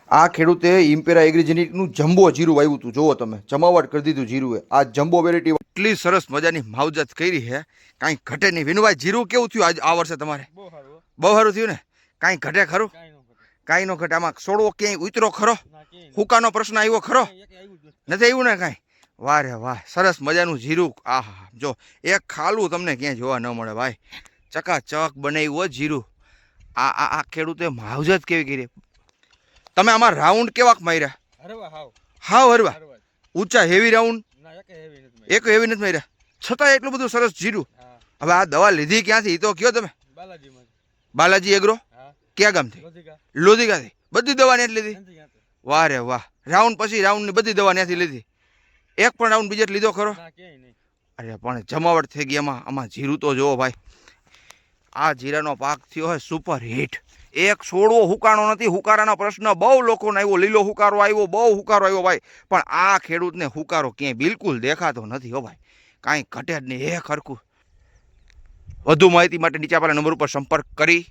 આ ખેડૂતે ઇમ્પેરા એગ્રીજેનિકનું જમ્બો જીરું વાવ્યું હતું. જુઓ તમે, જમાવટ કરી દીધું જીરુંએ. આ જમ્બો વેરાયટી એટલી સરસ મજાની માવજત કરી છે, કાંઈ ઘટે નહીં. વિનુભાઈ, જીરું કેવું થયું આજ આ વર્ષે તમારે? બહુ સારું થયું ને? કાંઈ ઘટે ખરું? કાંઈ ન ઘટે. આમાં છોડવો ક્યાંય ઉતરો ખરો? હુકાનો પ્રશ્ન આવ્યો ખરો? નથી આવ્યું ને કાંઈ? વાહ રે વાહ, સરસ મજાનું જીરું. આહા, જો એક ખાલું તમને ક્યાંય જોવા ન મળે ભાઈ. ચકાચક બનાવ્યું જીરું. આ ખેડૂતે માવજત કેવી કરી. તમે આમાં રાઉન્ડ કેવાક માર્યા? હાવ હરવા ઊંચા હેવી રાઉન્ડ એક હેવી નથી માર્યા, છતાં એટલું બધું સરસ જીરું. હવે આ દવા લીધી ક્યાંથી એ તો કયો તમે? બાલાજી એગ્રો. ક્યાં ગામથી? લોધિકાથી. બધી દવા ત્યાંથી લીધી? વાહ રે વાહ. રાઉન્ડ પછી રાઉન્ડની બધી દવા ત્યાંથી લીધી? એક પણ રાઉન્ડ બીજે લીધો ખરો? અરે પણ જમાવટ થઈ ગઈ એમાં. આમાં જીરું તો જોવો ભાઈ. આ જીરાનો પાક થયો હોય સુપર હિટ. એક છોડવો હુકાણો નથી. હુકારાનો પ્રશ્ન બહુ લોકોને આવ્યો. લીલો હુકારો આવ્યો, બહુ હુકારો આવ્યો ભાઈ. પણ આ ખેડૂતને હુકારો ક્યાંય બિલકુલ દેખાતો નથી હો ભાઈ. કાંઈ ઘટે જ નહીં. હરખું. વધુ માહિતી માટે નીચે આપેલા નંબર ઉપર સંપર્ક કરી